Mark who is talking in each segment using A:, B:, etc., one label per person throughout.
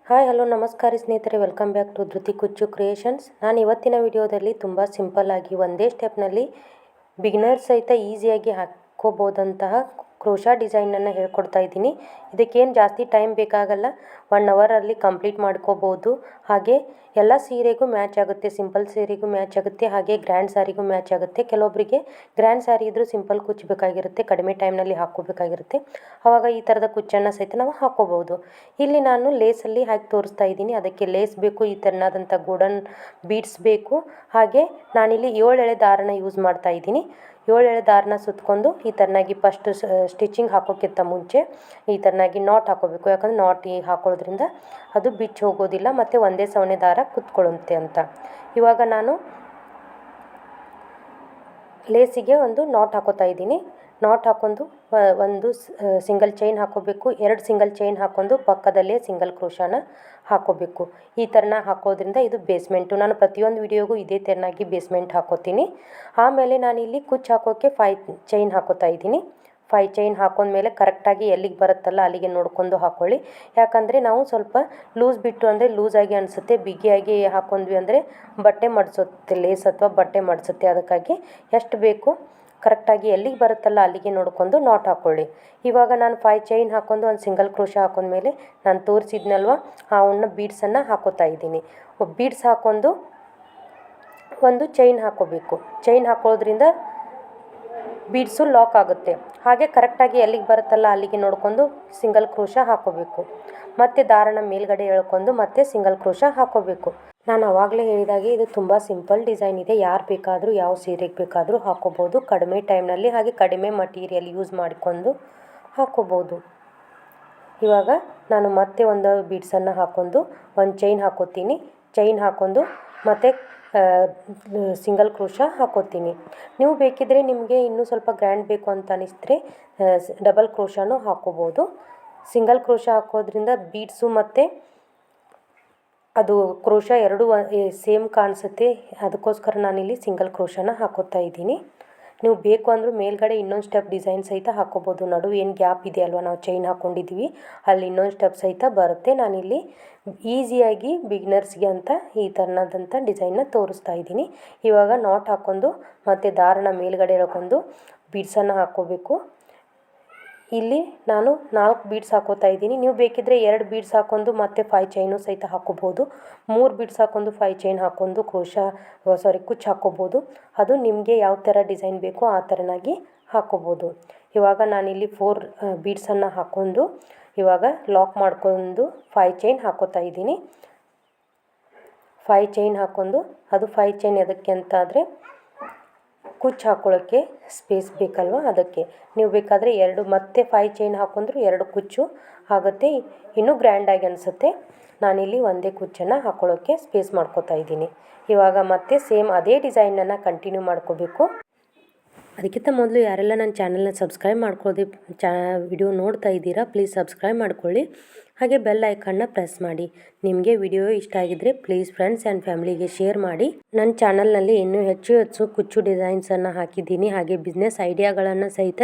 A: Hi hello ನಮಸ್ಕಾರ ಸ್ನೇಹಿತರೆ, welcome back to Dhriti ಕುಚ್ಚು ಕ್ರಿಯೇಷನ್ಸ್. ನಾನು ಇವತ್ತಿನ ವಿಡಿಯೋದಲ್ಲಿ ತುಂಬ ಸಿಂಪಲ್ ಆಗಿ ಒಂದೇ ಸ್ಟೆಪ್ನಲ್ಲಿ ಬಿಗಿನರ್ಸ್ ಸಹಿತ ಈಸಿಯಾಗಿ ಹಾಕ್ಕೋಬೋದಂತಹ ಕ್ರೋಶಾ ಡಿಸೈನನ್ನು ಹೇಳ್ಕೊಡ್ತಾ ಇದ್ದೀನಿ. ಇದಕ್ಕೇನು ಜಾಸ್ತಿ ಟೈಮ್ ಬೇಕಾಗಲ್ಲ, 1 ಅವರಲ್ಲಿ ಕಂಪ್ಲೀಟ್ ಮಾಡ್ಕೋಬೋದು. ಹಾಗೆ ಎಲ್ಲ ಸೀರೆಗೂ ಮ್ಯಾಚ್ ಆಗುತ್ತೆ, ಸಿಂಪಲ್ ಸೀರೆಗೂ ಮ್ಯಾಚ್ ಆಗುತ್ತೆ, ಹಾಗೆ ಗ್ರ್ಯಾಂಡ್ ಸ್ಯಾರಿಗೂ ಮ್ಯಾಚ್ ಆಗುತ್ತೆ. ಕೆಲವೊಬ್ಬರಿಗೆ ಗ್ರ್ಯಾಂಡ್ ಸ್ಯಾರಿ ಇದ್ದರೂ ಸಿಂಪಲ್ ಕುಚ್ಚು ಬೇಕಾಗಿರುತ್ತೆ, ಕಡಿಮೆ ಟೈಮ್ನಲ್ಲಿ ಹಾಕ್ಕೋಬೇಕಾಗಿರುತ್ತೆ. ಆವಾಗ ಈ ಥರದ ಕುಚ್ಚನ್ನು ಸಹಿತ ನಾವು ಹಾಕ್ಕೋಬೋದು. ಇಲ್ಲಿ ನಾನು ಲೇಸಲ್ಲಿ ಹಾಕಿ ತೋರಿಸ್ತಾ ಇದ್ದೀನಿ. ಅದಕ್ಕೆ ಲೇಸ್ ಬೇಕು, ಈ ಥರನಾದಂಥ ಗೋಲ್ಡನ್ ಬೀಡ್ಸ್ ಬೇಕು. ಹಾಗೆ ನಾನಿಲ್ಲಿ 7 ಎಳೆ ದಾರನ ಯೂಸ್ ಮಾಡ್ತಾ ಇದ್ದೀನಿ. 7 ಎಳೆ ದಾರನ ಸುತ್ತಕೊಂಡು ಈ ಥರನಾಗಿ ಫಸ್ಟ್ ಸ್ಟಿಚಿಂಗ್ ಹಾಕೋಕ್ಕಿಂತ ಮುಂಚೆ ಈ ಥರನಾಗಿ ನಾಟ್ ಹಾಕೋಬೇಕು. ಯಾಕಂದರೆ ನಾಟ್ ಹಾಕೊಳ್ಳೋದ್ರಿಂದ ಅದು ಬಿಚ್ಚಿ ಹೋಗೋದಿಲ್ಲ ಮತ್ತು ಒಂದೇ ಸವಣೆ ದಾರ ಕುತ್ಕೊಳ್ಳುತ್ತೆ ಅಂತ. ಇವಾಗ ನಾನು ಲೇಸಿಗೆ ಒಂದು ನಾಟ್ ಹಾಕೋತಾ ಇದ್ದೀನಿ. ನಾಟ್ ಹಾಕೊಂಡು ಒಂದು ಸಿಂಗಲ್ ಚೈನ್ ಹಾಕೋಬೇಕು, 2 ಸಿಂಗಲ್ ಚೈನ್ ಹಾಕೊಂಡು ಪಕ್ಕದಲ್ಲೇ ಸಿಂಗಲ್ ಕ್ರೋಶಾನ ಹಾಕೋಬೇಕು. ಈ ಥರನ ಹಾಕೋದ್ರಿಂದ ಇದು ಬೇಸ್ಮೆಂಟು. ನಾನು ಪ್ರತಿಯೊಂದು ವಿಡಿಯೋಗೂ ಇದೇ ಥರನಾಗಿ ಬೇಸ್ಮೆಂಟ್ ಹಾಕೋತೀನಿ. ಆಮೇಲೆ ನಾನಿಲ್ಲಿ ಕುಚ್ಚು ಹಾಕೋಕ್ಕೆ 5 ಚೈನ್ ಹಾಕೋತಾ ಇದ್ದೀನಿ. 5 ಚೈನ್ ಹಾಕೊಂಡ್ಮೇಲೆ ಕರೆಕ್ಟಾಗಿ ಎಲ್ಲಿಗೆ ಬರುತ್ತಲ್ಲ ಅಲ್ಲಿಗೆ ನೋಡ್ಕೊಂಡು ಹಾಕ್ಕೊಳ್ಳಿ. ಯಾಕಂದರೆ ನಾವು ಸ್ವಲ್ಪ ಲೂಸ್ ಬಿಟ್ಟು ಅಂದರೆ ಲೂಸಾಗಿ ಅನಿಸುತ್ತೆ, ಬಿಗಿಯಾಗಿ ಹಾಕೊಂಡ್ವಿ ಅಂದರೆ ಬಟ್ಟೆ ಮಡಿಸುತ್ತೆ, ಲೇಸ್ ಅಥವಾ ಬಟ್ಟೆ ಮಡಿಸುತ್ತೆ. ಅದಕ್ಕಾಗಿ ಎಷ್ಟು ಬೇಕು ಕರೆಕ್ಟಾಗಿ ಎಲ್ಲಿಗೆ ಬರುತ್ತಲ್ಲ ಅಲ್ಲಿಗೆ ನೋಡ್ಕೊಂಡು ನಾಟ್ ಹಾಕ್ಕೊಳ್ಳಿ. ಇವಾಗ ನಾನು 5 ಚೈನ್ ಹಾಕೊಂಡು ಒಂದು ಸಿಂಗಲ್ ಕ್ರೋಶಾ ಹಾಕೊಂಡ್ಮೇಲೆ ನಾನು ತೋರಿಸಿದ್ನಲ್ವ ಆ ಬೀಡ್ಸನ್ನು ಹಾಕೋತಾ ಇದ್ದೀನಿ. ಬೀಡ್ಸ್ ಹಾಕೊಂಡು ಒಂದು ಚೈನ್ ಹಾಕೋಬೇಕು. ಚೈನ್ ಹಾಕೋದ್ರಿಂದ ಬೀಡ್ಸು ಲಾಕ್ ಆಗುತ್ತೆ. ಹಾಗೆ ಕರೆಕ್ಟಾಗಿ ಎಲ್ಲಿಗೆ ಬರುತ್ತಲ್ಲ ಅಲ್ಲಿಗೆ ನೋಡ್ಕೊಂಡು ಸಿಂಗಲ್ ಕ್ರೋಶಾ ಹಾಕೋಬೇಕು. ಮತ್ತು ದಾರನ ಮೇಲ್ಗಡೆ ಎಳ್ಕೊಂಡು ಮತ್ತೆ ಸಿಂಗಲ್ ಕ್ರೋಶಾ ಹಾಕೋಬೇಕು. ನಾನು ಆವಾಗಲೇ ಹೇಳಿದಾಗೆ ಇದು ತುಂಬ ಸಿಂಪಲ್ ಡಿಸೈನ್ ಇದೆ. ಯಾರು ಬೇಕಾದರೂ ಯಾವ ಸೀರೆಗೆ ಬೇಕಾದರೂ ಹಾಕೋಬೋದು, ಕಡಿಮೆ ಟೈಮ್ನಲ್ಲಿ. ಹಾಗೆ ಕಡಿಮೆ ಮಟೀರಿಯಲ್ ಯೂಸ್ ಮಾಡಿಕೊಂಡು ಹಾಕೋಬೋದು. ಇವಾಗ ನಾನು ಮತ್ತೆ ಒಂದು ಬೀಡ್ಸನ್ನು ಹಾಕೊಂಡು ಒಂದು ಚೈನ್ ಹಾಕೋತೀನಿ. ಚೈನ್ ಹಾಕೊಂಡು ಮತ್ತು ಸಿಂಗಲ್ ಕ್ರೋಶಾ ಹಾಕೋತೀನಿ. ನೀವು ಬೇಕಿದ್ದರೆ ನಿಮಗೆ ಇನ್ನೂ ಸ್ವಲ್ಪ ಗ್ರ್ಯಾಂಡ್ ಬೇಕು ಅಂತ ಅನಿಸಿದ್ರೆ ಡಬಲ್ ಕ್ರೋಶಾನೂ ಹಾಕೋಬೋದು. ಸಿಂಗಲ್ ಕ್ರೋಶಾ ಹಾಕೋದ್ರಿಂದ ಬೀಡ್ಸು ಮತ್ತು ಅದು ಕ್ರೋಶಾ ಎರಡೂ ಸೇಮ್ ಕಾಣಿಸುತ್ತೆ. ಅದಕ್ಕೋಸ್ಕರ ನಾನಿಲ್ಲಿ ಸಿಂಗಲ್ ಕ್ರೋಶಾನ ಹಾಕೋತಾ ಇದ್ದೀನಿ. ನೀವು ಬೇಕು ಅಂದರೂ ಮೇಲ್ಗಡೆ ಇನ್ನೊಂದು ಸ್ಟೆಪ್ ಡಿಸೈನ್ ಸಹಿತ ಹಾಕೋಬೋದು. ನಡುವೆ ಏನು ಗ್ಯಾಪ್ ಇದೆ ಅಲ್ವಾ, ನಾವು ಚೈನ್ ಹಾಕ್ಕೊಂಡಿದ್ದೀವಿ ಅಲ್ಲಿ ಇನ್ನೊಂದು ಸ್ಟೆಪ್ ಸಹಿತ ಬರುತ್ತೆ. ನಾನಿಲ್ಲಿ ಈಸಿಯಾಗಿ ಬಿಗಿನರ್ಸ್ಗೆ ಅಂತ ಈ ಥರನಾದಂಥ ಡಿಸೈನ್ನ ತೋರಿಸ್ತಾ ಇದ್ದೀನಿ. ಇವಾಗ ನಾಟ್ ಹಾಕ್ಕೊಂಡು ಮತ್ತು ದಾರನ ಮೇಲ್ಗಡೆ ಎಳ್ಕೊಂಡು ಬೀಡ್ಸನ್ನು ಹಾಕ್ಕೋಬೇಕು. ಇಲ್ಲಿ ನಾನು 4 ಬೀಡ್ಸ್ ಹಾಕೋತಾ ಇದ್ದೀನಿ. ನೀವು ಬೇಕಿದ್ದರೆ 2 ಬೀಡ್ಸ್ ಹಾಕೊಂಡು ಮತ್ತು 5 ಚೈನು ಸಹಿತ ಹಾಕೋಬೋದು. 3 ಬೀಡ್ಸ್ ಹಾಕೊಂಡು 5 ಚೈನ್ ಹಾಕೊಂಡು ಕುಚ್ಚು ಹಾಕೋಬೋದು. ಅದು ನಿಮಗೆ ಯಾವ ಥರ ಡಿಸೈನ್ ಬೇಕೋ ಆ ಥರನಾಗಿ ಹಾಕೋಬೋದು. ಇವಾಗ ನಾನಿಲ್ಲಿ 4 ಬೀಡ್ಸನ್ನು ಹಾಕ್ಕೊಂಡು ಇವಾಗ ಲಾಕ್ ಮಾಡ್ಕೊಂಡು 5 ಚೈನ್ ಹಾಕೋತಾ ಇದ್ದೀನಿ. 5 ಚೈನ್ ಹಾಕ್ಕೊಂಡು ಅದು 5 ಚೈನ್ ಎದಕ್ಕೆ ಅಂತಾದರೆ ಕುಚ್ಚು ಹಾಕ್ಕೊಳ್ಳೋಕ್ಕೆ ಸ್ಪೇಸ್ ಬೇಕಲ್ವ, ಅದಕ್ಕೆ. ನೀವು ಬೇಕಾದರೆ 2 ಮತ್ತೆ 5 ಚೈನ್ ಹಾಕೊಂಡ್ರು 2 ಕುಚ್ಚು ಆಗುತ್ತೆ, ಇನ್ನೂ ಗ್ರ್ಯಾಂಡಾಗಿ ಅನಿಸುತ್ತೆ. ನಾನಿಲ್ಲಿ ಒಂದೇ ಕುಚ್ಚನ್ನು ಹಾಕ್ಕೊಳ್ಳೋಕ್ಕೆ ಸ್ಪೇಸ್ ಮಾಡ್ಕೋತಾ ಇದ್ದೀನಿ. ಇವಾಗ ಮತ್ತೆ ಸೇಮ್ ಅದೇ ಡಿಸೈನನ್ನು ಕಂಟಿನ್ಯೂ ಮಾಡ್ಕೋಬೇಕು. ಅದಕ್ಕಿಂತ ಮೊದಲು ಯಾರೆಲ್ಲ ನನ್ನ ಚಾನಲ್ನ ಸಬ್ಸ್ಕ್ರೈಬ್ ಮಾಡ್ಕೊಳ್ಳೋದು ವಿಡಿಯೋ ನೋಡ್ತಾ ಇದ್ದೀರಾ, ಪ್ಲೀಸ್ ಸಬ್ಸ್ಕ್ರೈಬ್ ಮಾಡ್ಕೊಳ್ಳಿ. ಹಾಗೆ ಬೆಲ್ ಐಕನ್ನ ಪ್ರೆಸ್ ಮಾಡಿ. ನಿಮಗೆ ವಿಡಿಯೋ ಇಷ್ಟ ಆಗಿದ್ದರೆ ಪ್ಲೀಸ್ ಫ್ರೆಂಡ್ಸ್ ಆ್ಯಂಡ್ ಫ್ಯಾಮಿಲಿಗೆ ಶೇರ್ ಮಾಡಿ. ನನ್ನ ಚಾನಲ್ನಲ್ಲಿ ಇನ್ನೂ ಹೆಚ್ಚು ಕುಚ್ಚು ಡಿಸೈನ್ಸನ್ನು ಹಾಕಿದ್ದೀನಿ. ಹಾಗೆ ಬಿಸ್ನೆಸ್ ಐಡಿಯಾಗಳನ್ನು ಸಹಿತ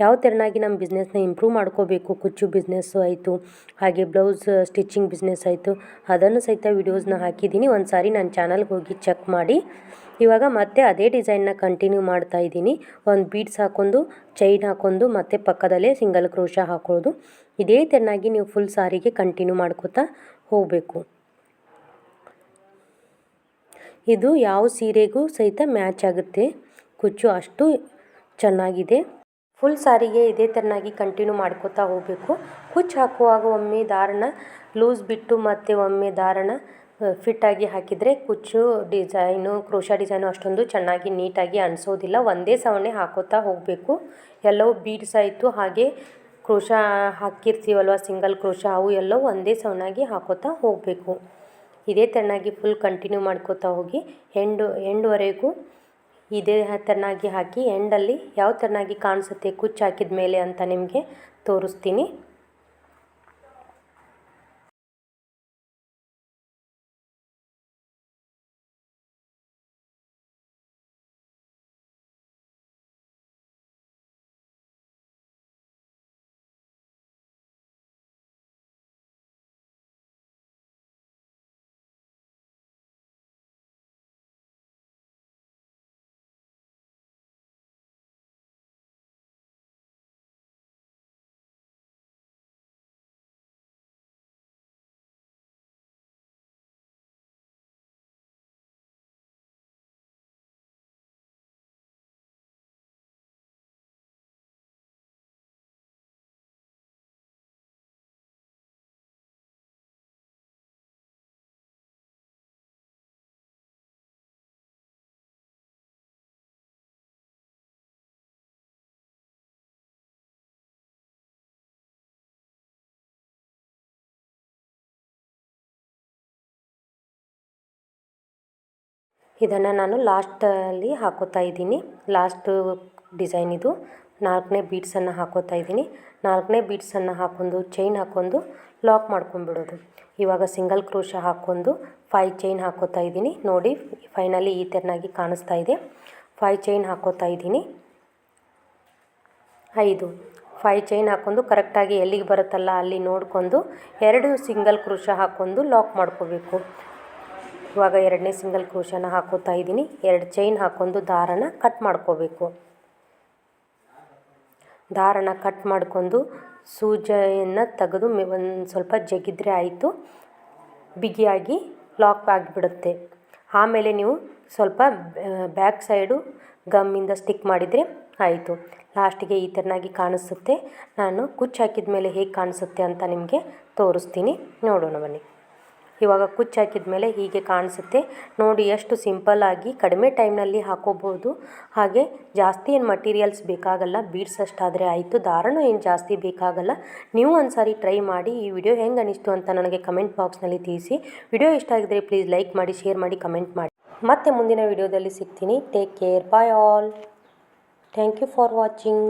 A: ಯಾವ ಥರನಾಗಿ ನಮ್ಮ ಬಿಸ್ನೆಸ್ನ ಇಂಪ್ರೂವ್ ಮಾಡ್ಕೋಬೇಕು, ಕುಚ್ಚು ಬಿಸ್ನೆಸ್ಸು ಆಯಿತು, ಹಾಗೆ ಬ್ಲೌಸ್ ಸ್ಟಿಚಿಂಗ್ ಬಿಸ್ನೆಸ್ ಆಯಿತು, ಅದನ್ನು ಸಹಿತ ವಿಡಿಯೋಸ್ನ ಹಾಕಿದ್ದೀನಿ. ಒಂದು ಸಾರಿ ನನ್ನ ಚಾನಲ್ಗೆ ಹೋಗಿ ಚೆಕ್ ಮಾಡಿ. ಇವಾಗ ಮತ್ತೆ ಅದೇ ಡಿಸೈನ್ನ ಕಂಟಿನ್ಯೂ ಮಾಡ್ತಾ ಇದ್ದೀನಿ. ಒಂದು ಬೀಡ್ಸ್ ಹಾಕೊಂಡು ಚೈನ್ ಹಾಕೊಂಡು ಮತ್ತೆ ಪಕ್ಕದಲ್ಲೇ ಸಿಂಗಲ್ ಕ್ರೋಶಾ ಹಾಕೊಳ್ಳೋದು. ಇದೇ ಥರನಾಗಿ ನೀವು ಫುಲ್ ಸಾರಿಗೆ ಕಂಟಿನ್ಯೂ ಮಾಡ್ಕೋತಾ ಹೋಗಬೇಕು. ಇದು ಯಾವ ಸೀರೆಗೂ ಸಹಿತ ಮ್ಯಾಚ್ ಆಗುತ್ತೆ, ಕುಚ್ಚು ಅಷ್ಟು ಚೆನ್ನಾಗಿದೆ. ಫುಲ್ ಸಾರಿಗೆ ಇದೇ ಥರನಾಗಿ ಕಂಟಿನ್ಯೂ ಮಾಡ್ಕೋತಾ ಹೋಗಬೇಕು. ಕುಚ್ಚು ಹಾಕುವಾಗ ಒಮ್ಮೆ ದಾರನ ಲೂಸ್ ಬಿಟ್ಟು ಮತ್ತು ಒಮ್ಮೆ ದಾರನ ಫಿಟ್ಟಾಗಿ ಹಾಕಿದರೆ ಕುಚ್ಚು ಡಿಸೈನು ಕ್ರೋಶಾ ಡಿಸೈನು ಅಷ್ಟೊಂದು ಚೆನ್ನಾಗಿ ನೀಟಾಗಿ ಅನಿಸೋದಿಲ್ಲ. ಒಂದೇ ಸವಣೆ ಹಾಕೋತಾ ಹೋಗಬೇಕು. ಎಲ್ಲವೂ ಬೀಡ್ಸ್ ಆಯಿತು, ಹಾಗೆ ಕ್ರೋಶಾ ಹಾಕಿರ್ತೀವಲ್ವ ಸಿಂಗಲ್ ಕ್ರೋಶಾ, ಅವು ಎಲ್ಲವೂ ಒಂದೇ ಸವನಾಗಿ ಹಾಕೋತಾ ಹೋಗಬೇಕು. ಇದೇ ಥರನಾಗಿ ಫುಲ್ ಕಂಟಿನ್ಯೂ ಮಾಡ್ಕೋತಾ ಹೋಗಿ ಎಂಡ್ವರೆಗೂ ಇದೇ ಥರನಾಗಿ ಹಾಕಿ ಎಂಡಲ್ಲಿ ಯಾವ ಥರನಾಗಿ ಕಾಣಿಸುತ್ತೆ ಕುಚ್ಚು ಹಾಕಿದ ಮೇಲೆ ಅಂತ ನಿಮಗೆ ತೋರಿಸ್ತೀನಿ. ಇದನ್ನು ನಾನು ಲಾಸ್ಟಲ್ಲಿ ಹಾಕೋತಾ ಇದ್ದೀನಿ. ಲಾಸ್ಟ್ ಡಿಸೈನ್ ಇದು. 4ನೇ ಬೀಡ್ಸನ್ನು ಹಾಕೋತಾ ಇದ್ದೀನಿ. 4ನೇ ಬೀಡ್ಸನ್ನು ಹಾಕೊಂಡು ಚೈನ್ ಹಾಕೊಂಡು ಲಾಕ್ ಮಾಡ್ಕೊಂಡ್ಬಿಡೋದು. ಇವಾಗ ಸಿಂಗಲ್ ಕ್ರೋಶ ಹಾಕ್ಕೊಂಡು 5 ಚೈನ್ ಹಾಕೋತಾ ಇದ್ದೀನಿ. ನೋಡಿ ಫೈನಲಿ ಈ ಥರನಾಗಿ ಕಾಣಿಸ್ತಾ ಇದೆ. 5 ಚೈನ್ ಹಾಕೋತಾ ಇದ್ದೀನಿ. 5 ಚೈನ್ ಹಾಕ್ಕೊಂಡು ಕರೆಕ್ಟಾಗಿ ಎಲ್ಲಿಗೆ ಬರುತ್ತಲ್ಲ ಅಲ್ಲಿ ನೋಡ್ಕೊಂಡು 2 ಸಿಂಗಲ್ ಕ್ರೋಶ ಹಾಕ್ಕೊಂಡು ಲಾಕ್ ಮಾಡ್ಕೋಬೇಕು. ಇವಾಗ 2ನೇ ಸಿಂಗಲ್ ಕ್ರೋಶನ ಹಾಕೋತಾ ಇದ್ದೀನಿ. 2 ಚೈನ್ ಹಾಕ್ಕೊಂಡು ದಾರನ ಕಟ್ ಮಾಡ್ಕೋಬೇಕು. ದಾರನ ಕಟ್ ಮಾಡ್ಕೊಂಡು ಸೂಜಿಯನ್ನು ತೆಗೆದು ಒಂದು ಸ್ವಲ್ಪ ಜಗ್ಗಿದ್ರೆ ಆಯಿತು, ಬಿಗಿಯಾಗಿ ಲಾಕ್ ಆಗಿಬಿಡುತ್ತೆ. ಆಮೇಲೆ ನೀವು ಸ್ವಲ್ಪ ಬ್ಯಾಕ್ ಸೈಡು ಗಮ್ಮಿಂದ ಸ್ಟಿಕ್ ಮಾಡಿದರೆ ಆಯಿತು. ಲಾಸ್ಟಿಗೆ ಈ ಥರನಾಗಿ ಕಾಣಿಸುತ್ತೆ. ನಾನು ಕುಚ್ಚು ಹಾಕಿದ ಮೇಲೆ ಹೇಗೆ ಕಾಣಿಸುತ್ತೆ ಅಂತ ನಿಮಗೆ ತೋರಿಸ್ತೀನಿ, ನೋಡೋಣ ಬನ್ನಿ. ಇವಾಗ ಕುಚ್ಚು ಹಾಕಿದ ಮೇಲೆ ಹೀಗೆ ಕಾಣಿಸುತ್ತೆ. ನೋಡಿ ಎಷ್ಟು ಸಿಂಪಲ್ಲಾಗಿ ಕಡಿಮೆ ಟೈಮ್ನಲ್ಲಿ ಹಾಕೋಬೋದು. ಹಾಗೆ ಜಾಸ್ತಿ ಏನು ಮಟೀರಿಯಲ್ಸ್ ಬೇಕಾಗಲ್ಲ, ಬೀಡ್ಸ್ ಅಷ್ಟಾದರೆ ಆಯಿತು. ದಾರನೂ ಏನು ಜಾಸ್ತಿ ಬೇಕಾಗಲ್ಲ. ನೀವು ಒಂದು ಸಾರಿ ಟ್ರೈ ಮಾಡಿ. ಈ ವಿಡಿಯೋ ಹೆಂಗೆ ಅನಿಸ್ತು ಅಂತ ನನಗೆ ಕಮೆಂಟ್ ಬಾಕ್ಸ್ನಲ್ಲಿ ತಿಳಿಸಿ. ವಿಡಿಯೋ ಇಷ್ಟ ಆಗಿದ್ರೆ ಪ್ಲೀಸ್ ಲೈಕ್ ಮಾಡಿ, ಶೇರ್ ಮಾಡಿ, ಕಮೆಂಟ್ ಮಾಡಿ. ಮತ್ತೆ ಮುಂದಿನ ವಿಡಿಯೋದಲ್ಲಿ ಸಿಗ್ತೀನಿ. Take care, bye all. Thank you for watching.